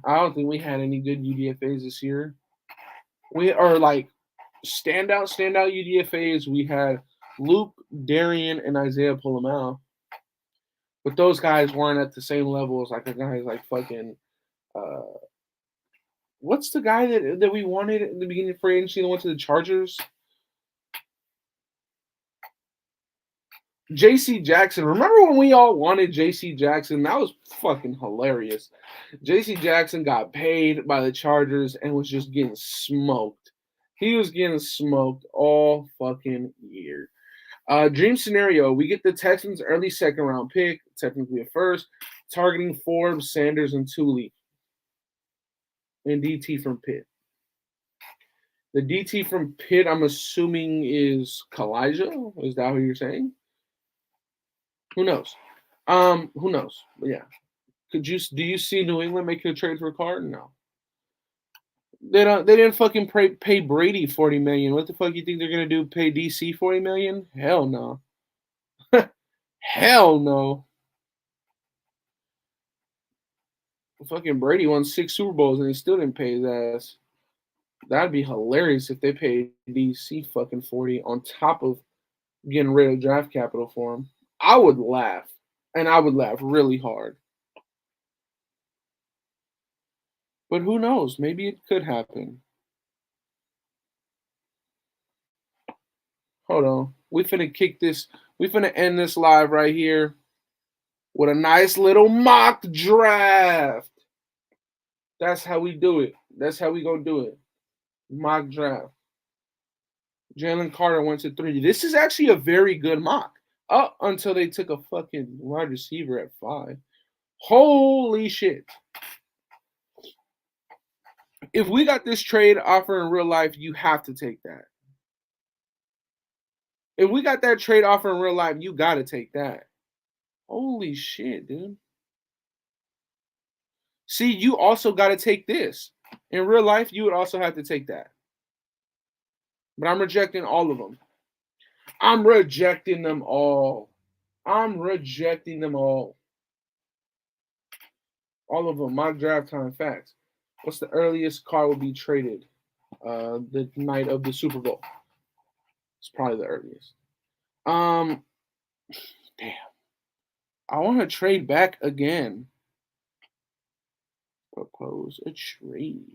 I don't think we had any good UDFAs this year. We are like standout UDFAs. We had Luke, Darian, and Isaiah Pulamau. But those guys weren't at the same level as like a guy like fucking what's the guy that we wanted at the beginning of free agency that went to the Chargers? JC Jackson. Remember when we all wanted JC Jackson? That was fucking hilarious. JC Jackson got paid by the Chargers and was just getting smoked. He was getting smoked all fucking year. Dream scenario, we get the Texans early second round pick, technically a first, targeting Forbes, Sanders, and Thule. And DT from Pitt. The DT from Pitt, I'm assuming, is Kalijah. Is that what you're saying? Who knows? Who knows? But yeah. Do you see New England making a trade for Carr? No. They didn't fucking pay Brady $40 million. What the fuck you think they're gonna do? Pay DC $40 million? Hell no. Hell no. Fucking Brady won 6 Super Bowls and he still didn't pay his ass. That'd be hilarious if they paid DC fucking 40 on top of getting rid of draft capital for him. I would laugh. And I would laugh really hard. But who knows? Maybe it could happen. Hold on. We finna kick this. We finna end this live right here with a nice little mock draft. That's how we do it. That's how we gonna do it. Mock draft. Jalen Carter went to 3. This is actually a very good mock. Up until they took a fucking wide receiver at 5. Holy shit. If we got this trade offer in real life, you have to take that. If we got that trade offer in real life, you got to take that. Holy shit, dude. See, you also got to take this. In real life, you would also have to take that. But I'm rejecting all of them. I'm rejecting them all. I'm rejecting them all. All of them. Mock draft time facts. What's the earliest car will be traded? The night of the Super Bowl. It's probably the earliest. Damn. I want to trade back again. Propose a trade.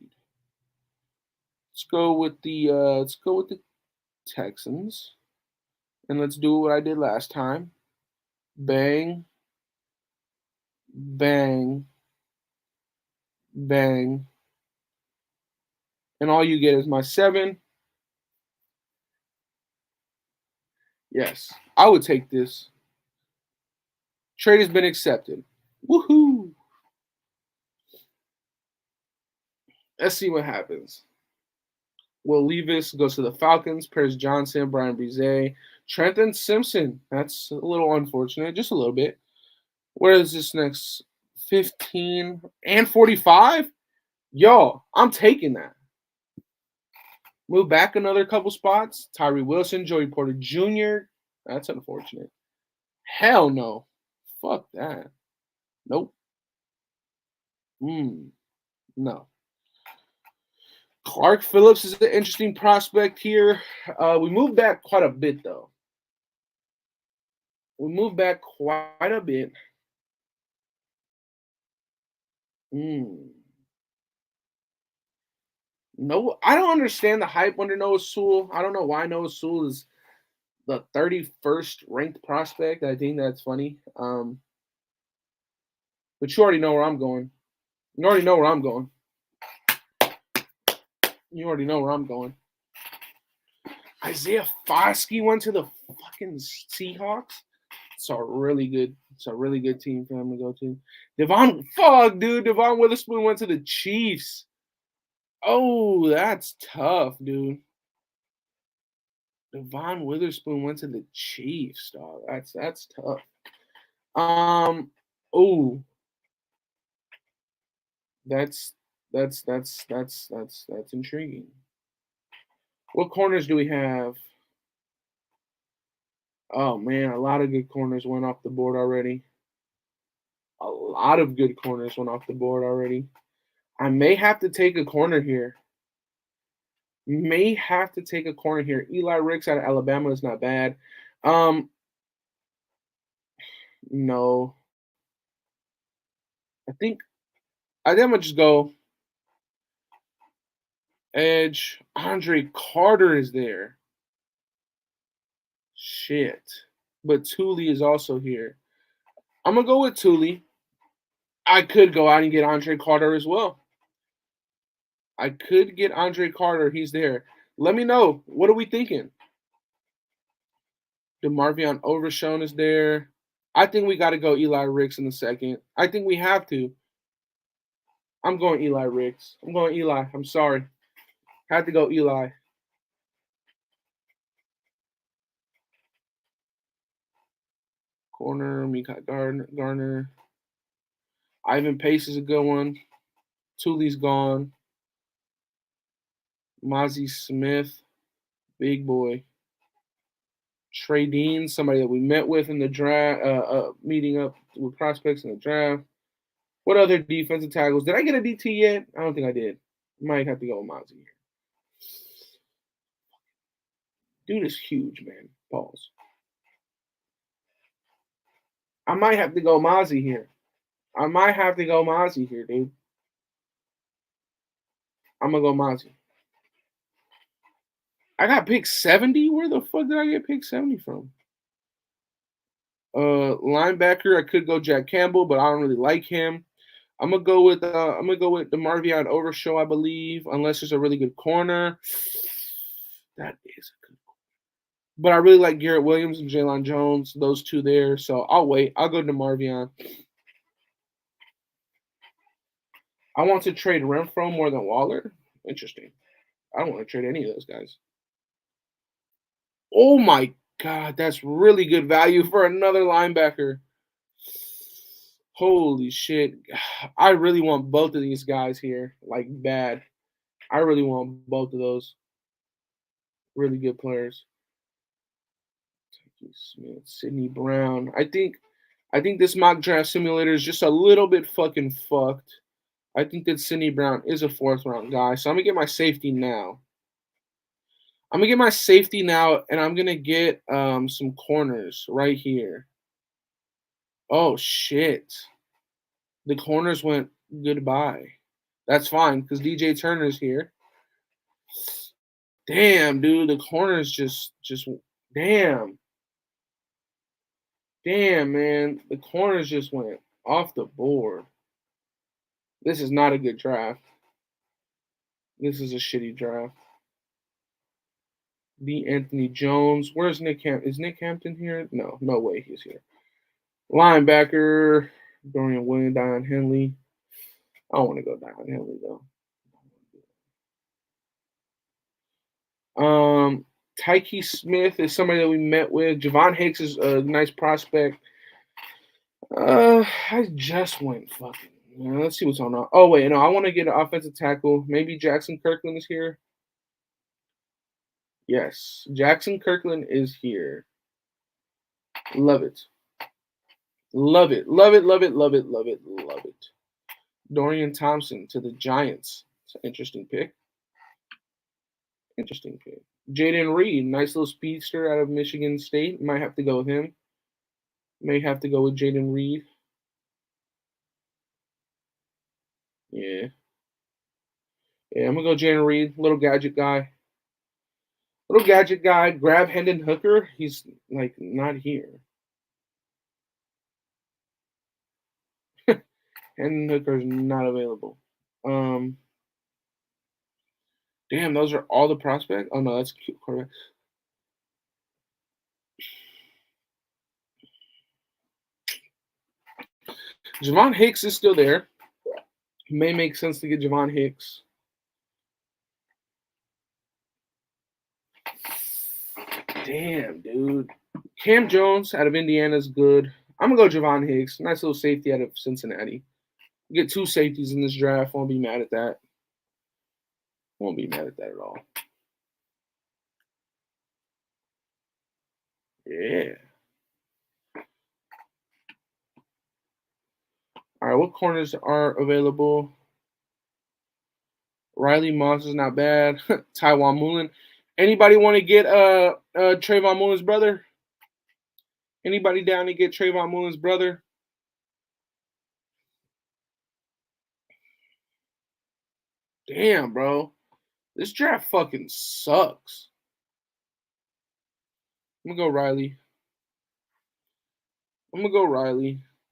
Let's go with the Texans. And let's do what I did last time. Bang. Bang. Bang. And all you get is my 7. Yes, I would take this. Trade has been accepted. Woohoo! Let's see what happens. Will Levis goes to the Falcons. Paris Johnson, Brian Brise, Trenton Simpson. That's a little unfortunate, just a little bit. Where is this next? 15 and 45? Yo, I'm taking that. Move back another couple spots. Tyree Wilson, Joey Porter Jr. That's unfortunate. Hell no. Fuck that. Nope. No. Clark Phillips is an interesting prospect here. We moved back quite a bit, though. We moved back quite a bit. No, I don't understand the hype under Noah Sewell. I don't know why Noah Sewell is the 31st ranked prospect. I think that's funny. But you already know where I'm going. You already know where I'm going. You already know where I'm going. Isaiah Foskey went to the fucking Seahawks. It's a really good team for him to go to. Devon Witherspoon went to the Chiefs. Oh, that's tough, dude. Devon Witherspoon went to the Chiefs, dog. That's tough. Oh. That's intriguing. What corners do we have? Oh man, a lot of good corners went off the board already. A lot of good corners went off the board already. I may have to take a corner here. Eli Ricks out of Alabama is not bad. No. I think I'm gonna just go edge. Andre Carter is there. Shit. But Thule is also here. I'm gonna go with Thule. I could go out and get Andre Carter as well. I could get Andre Carter. He's there. Let me know. What are we thinking? DeMarvion Overshown is there. I think we got to go Eli Ricks in the second. I think we have to. I'm going Eli Ricks. I'm going Eli. I'm sorry. Had to go Eli. Corner, Mika Garner. Ivan Pace is a good one. Tuli's gone. Mozzie Smith, big boy. Trey Dean, somebody that we met with in the draft, meeting up with prospects in the draft. What other defensive tackles? Did I get a DT yet? I don't think I did. Might have to go with Mozzie here. Dude is huge, man. Pause. I might have to go Mozzie here. dude. I'm gonna go Mozzie. I got pick 70. Where the fuck did I get pick 70 from? Linebacker, I could go Jack Campbell, but I don't really like him. I'm gonna go with the Marvion Overshow, I believe, unless there's a really good corner. That is a good one. But I really like Garrett Williams and Jalen Jones, those two there. So I'll wait. I'll go to Marvion. I want to trade Renfro more than Waller. Interesting. I don't want to trade any of those guys. Oh my God, that's really good value for another linebacker. Holy shit. I really want both of these guys here, like bad. I really want both of those. Really good players. Smith, Sidney Brown. I think this mock draft simulator is just a little bit fucking fucked. I think that Sidney Brown is a 4th round guy. So I'm gonna get my safety now. And I'm gonna get some corners right here. Oh shit. The corners went goodbye. That's fine, because DJ Turner's here. Damn, dude, the corners just damn. Damn, man. The corners just went off the board. This is not a good draft. This is a shitty draft. D. Anthony Jones. Where's Nick Hampton? Is Nick Hampton here? No way he's here. Linebacker. Dorian Williams, Dion Henley. I don't want to go Dion Henley, though. Tyke Smith is somebody that we met with. Javon Hicks is a nice prospect. I just went fucking. Let's see what's on. Oh wait, no, I want to get an offensive tackle. Maybe Jackson Kirkland is here. Yes, Jackson Kirkland is here. Love it. Love it. Love it. Love it. Love it. Love it. Love it. Dorian Thompson to the Giants. It's an interesting pick. Jaden Reed, nice little speedster out of Michigan State. Might have to go with him. May have to go with Jaden Reed. Yeah. I'm gonna go Jaden Reed, little gadget guy. Grab Hendon Hooker. He's like not here. Hendon Hooker's not available. Damn, those are all the prospects. Oh no, that's cute quarterback. Javon Hicks is still there. It may make sense to get Javon Hicks. Damn, dude. Cam Jones out of Indiana is good. I'm gonna go Javon Hicks. Nice little safety out of Cincinnati. Get 2 safeties in this draft. Won't be mad at that. Won't be mad at that at all. Yeah. All right, what corners are available? Riley Moss is not bad. Tywon Mullen. Anybody want to get Trayvon Mullen's brother? Anybody down to get Trayvon Mullen's brother? Damn, bro. This draft fucking sucks. I'm gonna go Riley.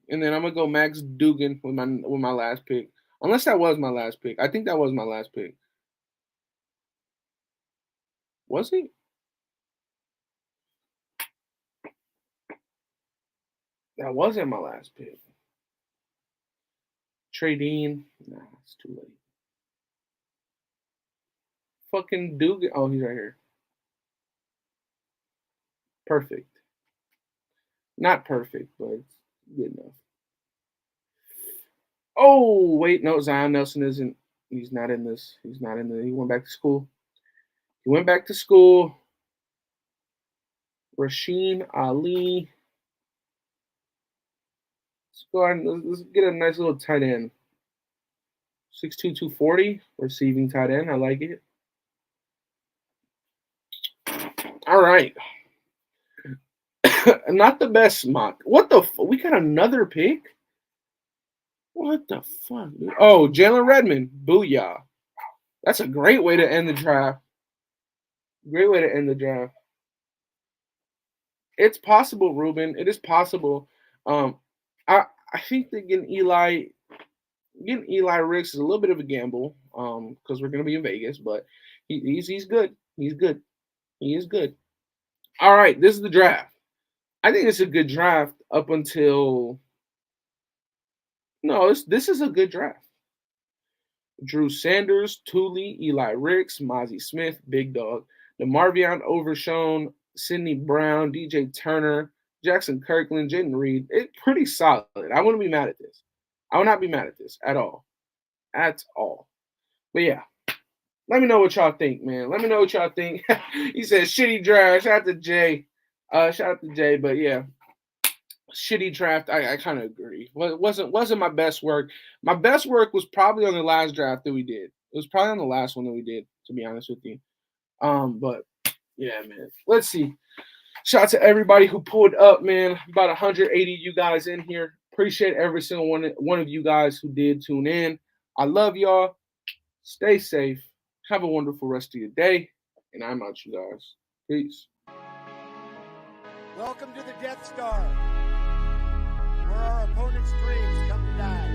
And then I'm gonna go Max Duggan with my last pick. Unless that was my last pick. I think that was my last pick. Was it? That wasn't my last pick. Trey Dean. Nah, it's too late. Fucking Duggan. Oh, he's right here. Perfect. Not perfect, but it's good enough. Oh, wait, no, Zion Nelson isn't. He's not in this. He's not in the. He went back to school. He went back to school. Rasheen Ali. Let's go ahead and let's get a nice little tight end. 6'2", 240, receiving tight end. I like it. All right. Not the best mock. What the? We got another pick? What the fuck? Oh, Jalen Redmond. Booyah. That's a great way to end the draft. Great way to end the draft. It's possible, Ruben. It is possible. I think that getting Eli Ricks is a little bit of a gamble. Because we're gonna be in Vegas, but he's good. He's good. He is good. All right, this is the draft. I think it's a good draft up until no. This is a good draft. Drew Sanders, Thule, Eli Ricks, Mozzie Smith, Big Dog, DeMarvion Overshown, Sidney Brown, DJ Turner, Jackson Kirkland, Jaden Reed. It's pretty solid. I wouldn't be mad at this. I would not be mad at this at all. At all. But yeah. Let me know what y'all think, man. Let me know what y'all think. He said shitty draft. Shout out to Jay. Shout out to Jay. But yeah. Shitty draft. I kind of agree. Well, it wasn't my best work. My best work was probably on the last draft that we did. It was probably on the last one that we did, to be honest with you. But yeah, man. Let's see. Shout out to everybody who pulled up, man. About 180 of you guys in here. Appreciate every single one of you guys who did tune in. I love y'all. Stay safe. Have a wonderful rest of your day. And I'm out, you guys. Peace. Welcome to the Death Star, where our opponent's dreams come to die.